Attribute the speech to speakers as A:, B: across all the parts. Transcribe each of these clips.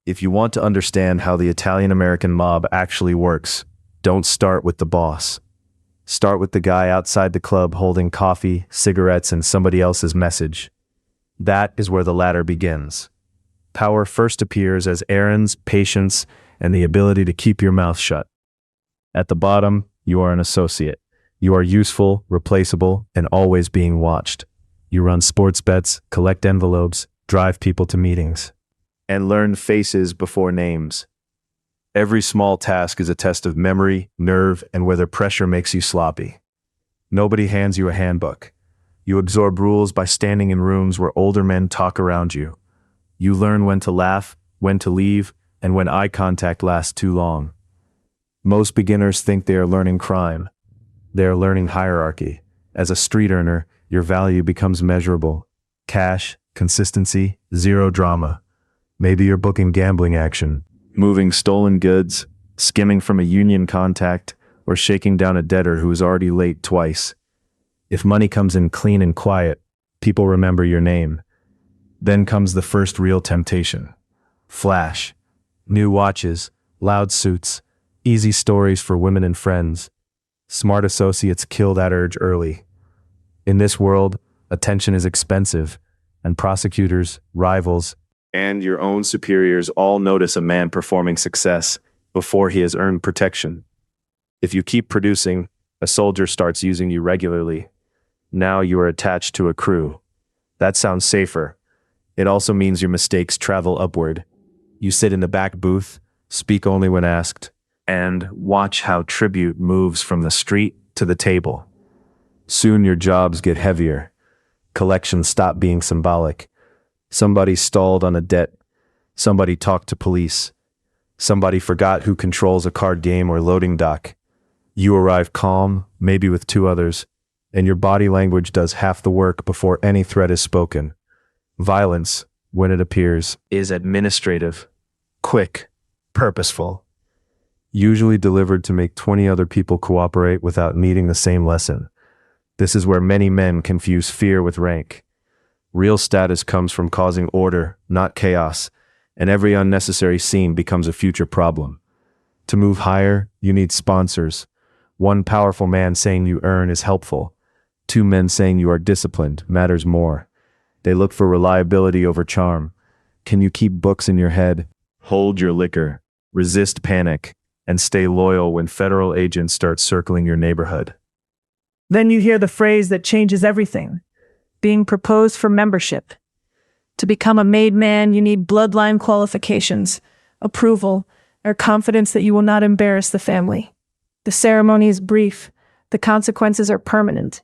A: If you want to understand how the Italian-American mob actually works, don't start with the boss. Start with the guy outside the club holding coffee, cigarettes, and somebody else's message. That is where the ladder begins. Power first appears as errands, patience, and the ability to keep your mouth shut. At the bottom, you are an associate. You are useful, replaceable, and always being watched. You run sports bets, collect envelopes, drive people to meetings, and learn faces before names. Every small task is a test of memory, nerve, and whether pressure makes you sloppy. Nobody hands you a handbook. You absorb rules by standing in rooms where older men talk around you. You learn when to laugh, when to leave, and when eye contact lasts too long. Most beginners think they are learning crime. They are learning hierarchy. As a street earner, your value becomes measurable. Cash, consistency, zero drama. Maybe you're booking gambling action, moving stolen goods, skimming from a union contact, or shaking down a debtor who is already late twice. If money comes in clean and quiet, people remember your name. Then comes the first real temptation. Flash. New watches, loud suits, easy stories for women and friends. Smart associates kill that urge early. In this world, attention is expensive, and prosecutors, rivals, and your own superiors all notice a man performing success before he has earned protection. If you keep producing, a soldier starts using you regularly. Now you are attached to a crew. That sounds safer. It also means your mistakes travel upward. You sit in the back booth, speak only when asked, and watch how tribute moves from the street to the table. Soon your jobs get heavier. Collections stop being symbolic. Somebody stalled on a debt. Somebody talked to police. Somebody forgot who controls a card game or loading dock. You arrive calm, maybe with two others, and your body language does half the work before any threat is spoken. Violence, when it appears, is administrative, quick, purposeful, usually delivered to make 20 other people cooperate without needing the same lesson. This is where many men confuse fear with rank. Real status comes from causing order, not chaos, and every unnecessary scene becomes a future problem. To move higher, you need sponsors. One powerful man saying you earn is helpful. Two men saying you are disciplined matters more. They look for reliability over charm. Can you keep books in your head? Hold your liquor, resist panic, and stay loyal when federal agents start circling your neighborhood.
B: Then you hear the phrase that changes everything: being proposed for membership. To become a made man, you need bloodline qualifications, approval, or confidence that you will not embarrass the family. The ceremony is brief. The consequences are permanent.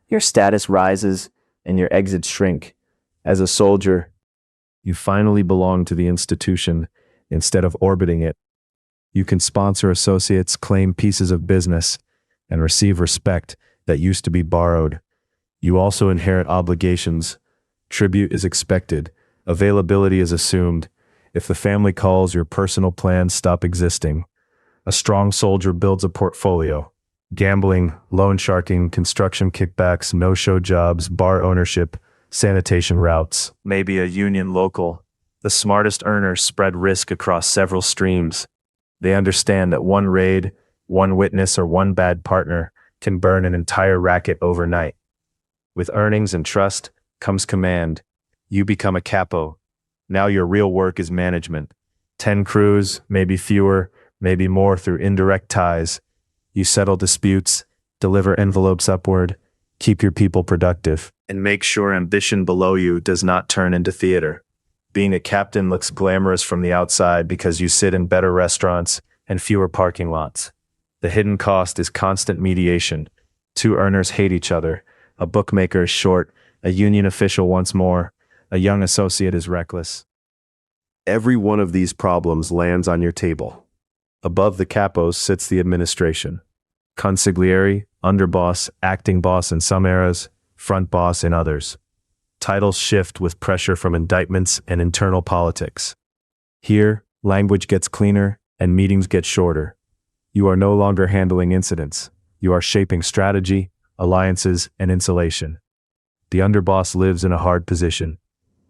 B: Your status rises and your exits shrink. As a soldier, you finally belong to the institution instead of orbiting it. You can sponsor associates, claim pieces of business, and receive respect that used to be borrowed. You also inherit obligations. Tribute is expected. Availability is assumed. If the family calls, your personal plans stop existing. A strong soldier builds a portfolio. Gambling, loan sharking, construction kickbacks, no-show jobs, bar ownership, sanitation routes. Maybe a union local. The smartest earners spread risk across several streams. They understand that one raid, one witness, or one bad partner can burn an entire racket overnight. With earnings and trust comes command. You become a capo. Now your real work is management. 10 crews, maybe fewer, maybe more through indirect ties. You settle disputes, deliver envelopes upward, keep your people productive, and make sure ambition below you does not turn into theater. Being a captain looks glamorous from the outside because you sit in better restaurants and fewer parking lots. The hidden cost is constant mediation. Two earners hate each other. A bookmaker is short. A union official wants more. A young associate is reckless. Every one of these problems lands on your table. Above the capos sits the administration. Consigliere, underboss, acting boss in some eras, front boss in others. Titles shift with pressure from indictments and internal politics. Here, language gets cleaner and meetings get shorter. You are no longer handling incidents. You are shaping strategy, alliances, and insulation. The underboss lives in a hard position.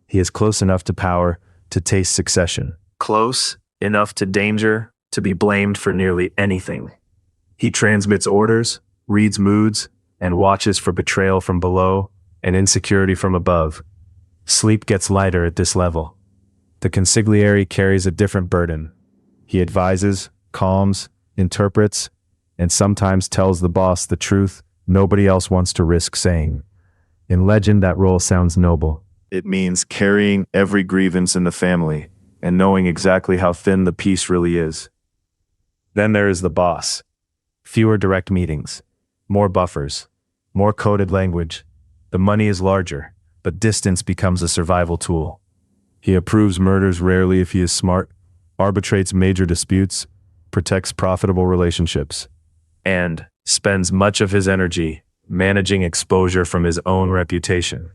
B: He is close enough to power to taste succession,
A: close enough to danger to be blamed for nearly anything. He transmits orders, reads moods, and watches for betrayal from below and insecurity from above. Sleep gets lighter at this level. The consigliere carries a different burden. He advises, calms, interprets, and sometimes tells the boss the truth nobody else wants to risk saying. In legend, that role sounds noble. It means carrying every grievance in the family and knowing exactly how thin the piece really is. Then there is the boss. Fewer direct meetings, more buffers, more coded language. The money is larger, but distance becomes a survival tool. He approves murders rarely if he is smart, arbitrates major disputes, protects profitable relationships, and spends much of his energy managing exposure from his own reputation.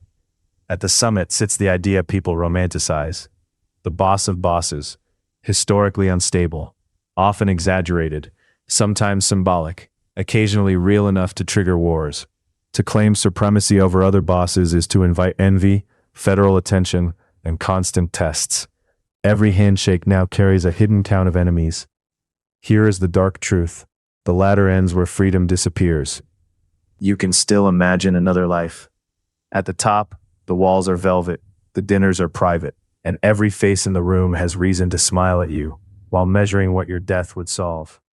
A: At the summit sits the idea people romanticize. The boss of bosses, historically unstable, often exaggerated, sometimes symbolic, occasionally real enough to trigger wars. To claim supremacy over other bosses is to invite envy, federal attention, and constant tests. Every handshake now carries a hidden count of enemies. Here is the dark truth. The ladder ends where freedom disappears. You can still imagine another life. At the top, the walls are velvet, the dinners are private, and every face in the room has reason to smile at you while measuring what your death would solve.